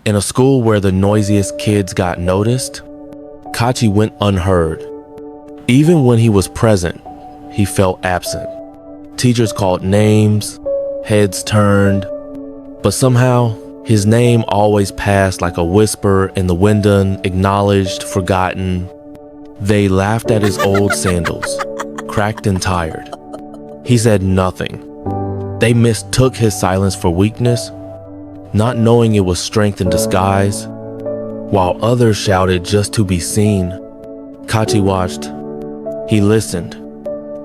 In a school where the noisiest kids got noticed, Kachi went unheard. Even when he was present, he felt absent. Teachers called names, heads turned, but somehow his name always passed like a whisper in the wind, acknowledged, forgotten. They laughed at his old sandals, cracked and tired. He said nothing. They mistook his silence for weakness, not knowing it was strength in disguise. While others shouted just to be seen, Kachi watched. He listened.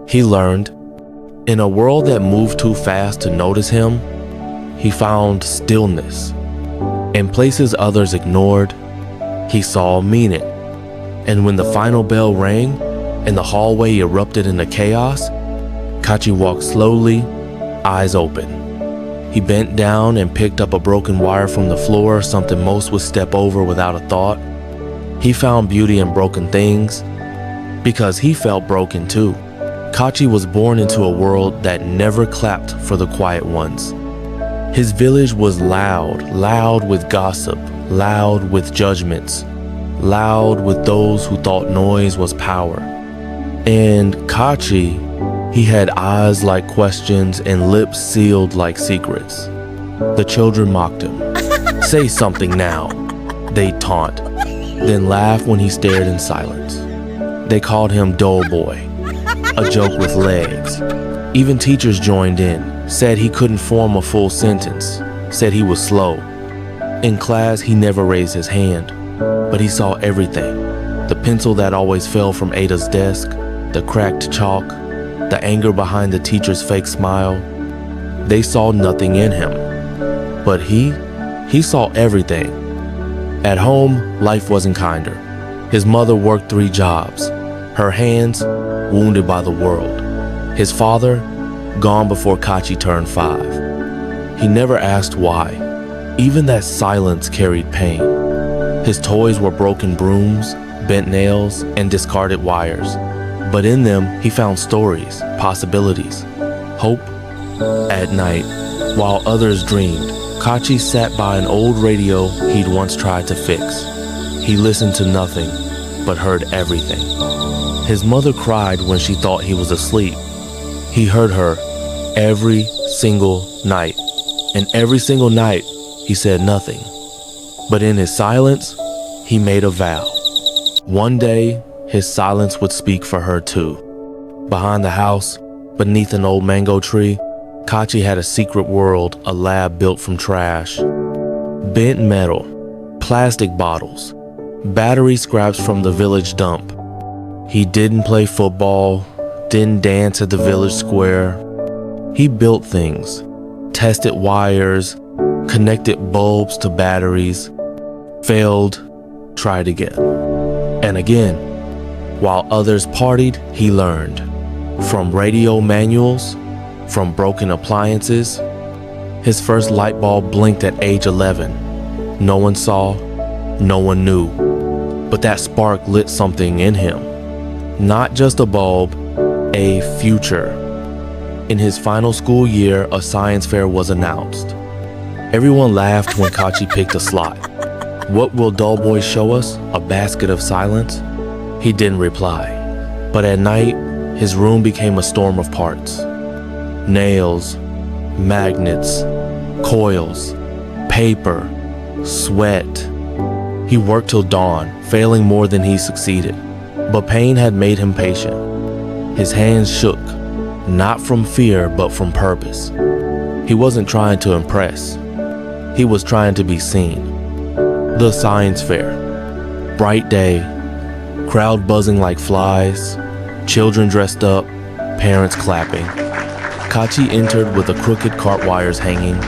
He learned. In a world that moved too fast to notice him, he found stillness. In places others ignored, he saw meaning. And when the final bell rang and the hallway erupted into chaos, Kachi walked slowly, eyes open. He bent down and picked up a broken wire from the floor, something most would step over without a thought. He found beauty in broken things because he felt broken too. Kachi was born into a world that never clapped for the quiet ones. His village was loud with gossip, loud with judgments, loud with those who thought noise was power. And Kachi, he had eyes like questions and lips sealed like secrets. The children mocked him. Say something now, they'd taunt, then laugh when he stared in silence. They called him Dull Boy, a joke with legs. Even teachers joined in, said he couldn't form a full sentence, said he was slow. In class, he never raised his hand, but he saw everything. The pencil that always fell from Ada's desk, the cracked chalk, the anger behind the teacher's fake smile. They saw nothing in him, but he saw everything. At home, life wasn't kinder. His mother worked 3 jobs, her hands wounded by the world. His father, gone before Kachi turned 5. He never asked why. Even that silence carried pain. His toys were broken brooms, bent nails, and discarded wires. But in them, he found stories, possibilities, hope. At night, while others dreamed, Kachi sat by an old radio he'd once tried to fix. He listened to nothing, but heard everything. His mother cried when she thought he was asleep. He heard her every single night, and every single night, he said nothing. But in his silence, he made a vow. One day, his silence would speak for her too. Behind the house, beneath an old mango tree, Kachi had a secret world, a lab built from trash. Bent metal, plastic bottles, battery scraps from the village dump. He didn't play football, didn't dance at the village square. He built things, tested wires, connected bulbs to batteries, failed, tried again, and again. While others partied, he learned. From radio manuals, from broken appliances. His first light bulb blinked at age 11. No one saw, no one knew. But that spark lit something in him. Not just a bulb, a future. In his final school year, a science fair was announced. Everyone laughed when Kachi picked a slot. What will Dull Boy show us? A basket of silence? He didn't reply, but at night, his room became a storm of parts. Nails, magnets, coils, paper, sweat. He worked till dawn, failing more than he succeeded, but pain had made him patient. His hands shook, not from fear, but from purpose. He wasn't trying to impress. He was trying to be seen. The science fair. Bright day. Crowd buzzing like flies, children dressed up, parents clapping. Kachi entered with the crooked cart wires hanging,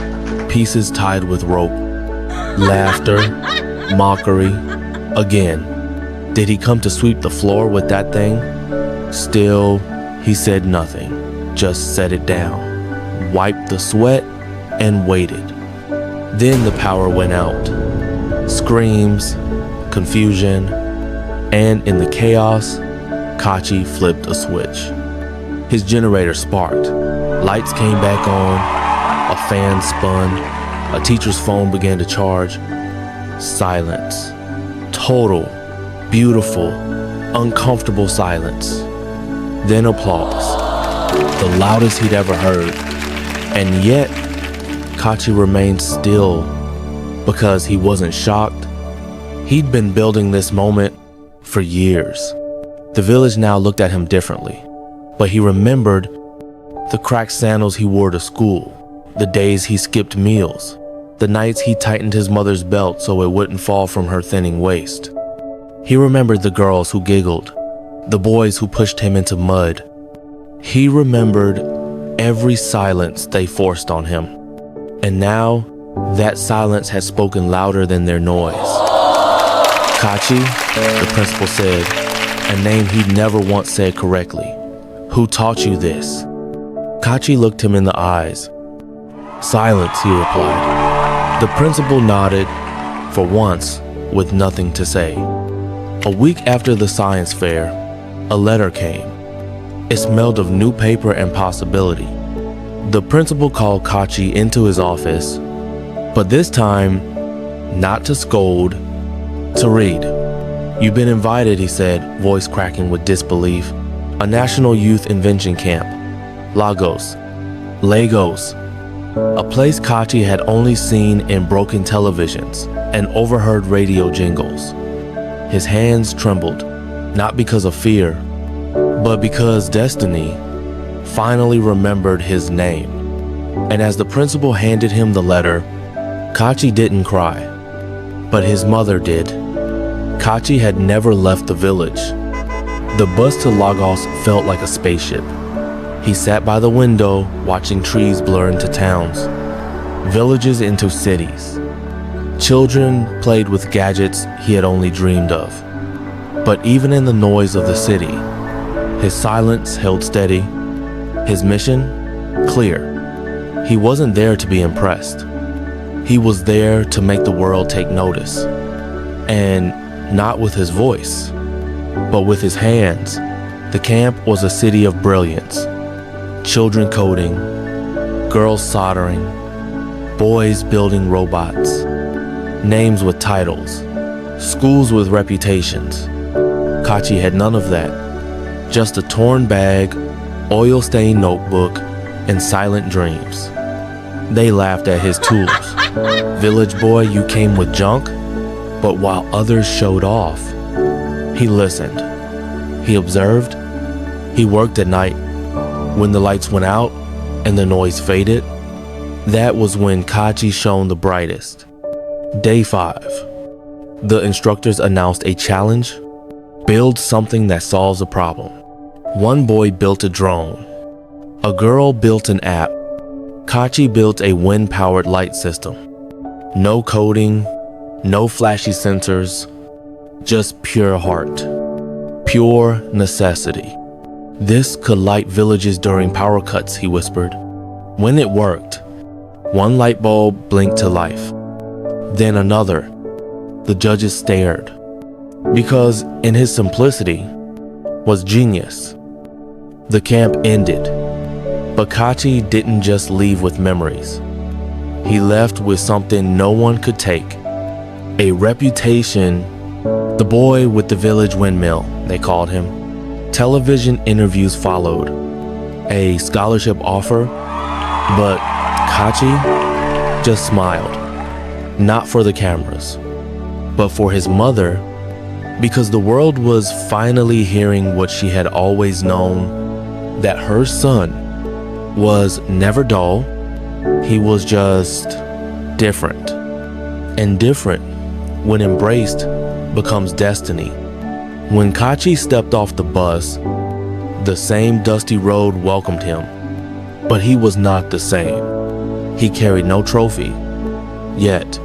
pieces tied with rope. Laughter, mockery, again. Did he come to sweep the floor with that thing? Still, he said nothing, just set it down, wiped the sweat, and waited. Then the power went out. Screams, confusion, and in the chaos, Kachi flipped a switch. His generator sparked. Lights came back on. A fan spun. A teacher's phone began to charge. Silence. Total, beautiful, uncomfortable silence. Then applause. The loudest he'd ever heard. And yet, Kachi remained still because he wasn't shocked. He'd been building this moment for years. The village now looked at him differently, but he remembered the cracked sandals he wore to school, the days he skipped meals, the nights he tightened his mother's belt so it wouldn't fall from her thinning waist. He remembered the girls who giggled, the boys who pushed him into mud. He remembered every silence they forced on him. And now, that silence had spoken louder than their noise. Kachi, the principal said, a name he'd never once said correctly. Who taught you this? Kachi looked him in the eyes. Silence, he replied. The principal nodded, for once, with nothing to say. A week after the science fair, a letter came. It smelled of new paper and possibility. The principal called Kachi into his office, but this time, not to scold, to read. You've been invited, he said, voice cracking with disbelief. A national youth invention camp. Lagos. A place Kachi had only seen in broken televisions and overheard radio jingles. His hands trembled, not because of fear, but because destiny finally remembered his name. And as the principal handed him the letter, Kachi didn't cry, but his mother did. Kachi had never left the village. The bus to Lagos felt like a spaceship. He sat by the window, watching trees blur into towns, villages into cities. Children played with gadgets he had only dreamed of. But even in the noise of the city, his silence held steady. His mission? Clear. He wasn't there to be impressed. He was there to make the world take notice. And not with his voice, but with his hands. The camp was a city of brilliance. Children coding, girls soldering, boys building robots, names with titles, schools with reputations. Kachi had none of that. Just a torn bag, oil-stained notebook, and silent dreams. They laughed at his tools. Village boy, you came with junk? But while others showed off, he listened. He observed. He worked at night. When the lights went out and the noise faded, that was when Kachi shone the brightest. Day 5. The instructors announced a challenge. Build something that solves a problem. One boy built a drone. A girl built an app. Kachi built a wind-powered light system. No coding, no flashy sensors, just pure heart, pure necessity. This could light villages during power cuts, he whispered. When it worked, one light bulb blinked to life. Then another. The judges stared. Because in his simplicity was genius. The camp ended. But Kachi didn't just leave with memories. He left with something no one could take. A reputation. The boy with the village windmill, they called him. Television interviews followed. A scholarship offer. But Kachi just smiled. Not for the cameras, but for his mother, because the world was finally hearing what she had always known, that her son was never dull. He was just different. And different, when embraced, becomes destiny. When Kachi stepped off the bus, the same dusty road welcomed him. But he was not the same. He carried no trophy. Yet,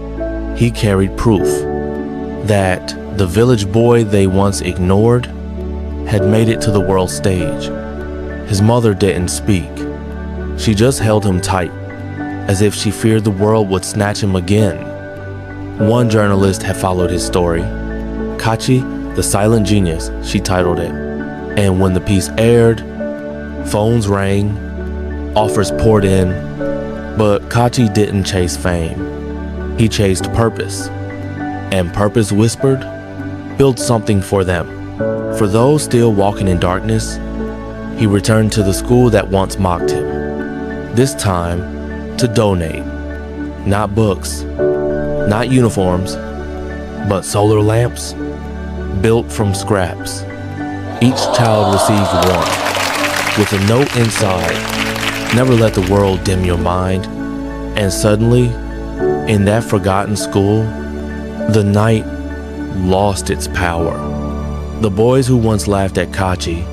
he carried proof that the village boy they once ignored had made it to the world stage. His mother didn't speak. She just held him tight, as if she feared the world would snatch him again. One journalist had followed his story. Kachi, the Silent Genius, she titled it. And when the piece aired, phones rang, offers poured in, but Kachi didn't chase fame. He chased purpose. and purpose whispered, build something for them. For those still walking in darkness, he returned to the school that once mocked him, this time to donate. Not books, not uniforms, but solar lamps built from scraps. Each child received one, with a note inside, never let the world dim your mind. And suddenly, in that forgotten school, the night lost its power. The boys who once laughed at Kachi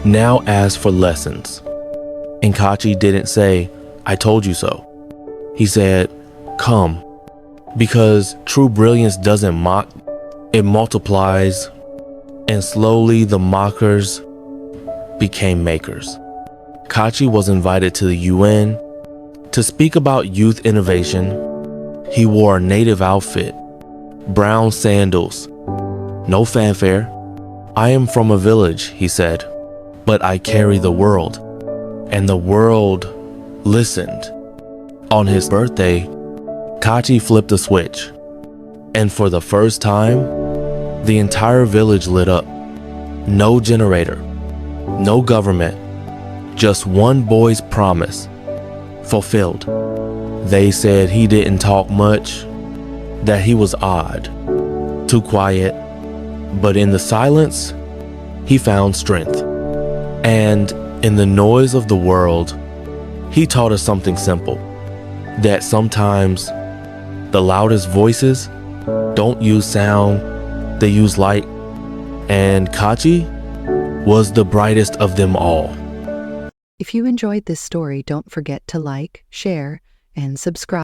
now asked for lessons. And Kachi didn't say, I told you so. He said, come. Because true brilliance doesn't mock, it multiplies. And slowly the mockers became makers. Kachi was invited to the UN to speak about youth innovation. He wore a native outfit, brown sandals, no fanfare. I am from a village, he said, but I carry the world. And the world listened. On his birthday, Kachi flipped a switch, and for the first time, the entire village lit up. No generator, no government, just one boy's promise fulfilled. They said he didn't talk much, that he was odd, too quiet, but in the silence, he found strength. And in the noise of the world, he taught us something simple, that sometimes the loudest voices don't use sound, they use light. And Kachi was the brightest of them all. If you enjoyed this story, don't forget to like, share, and subscribe.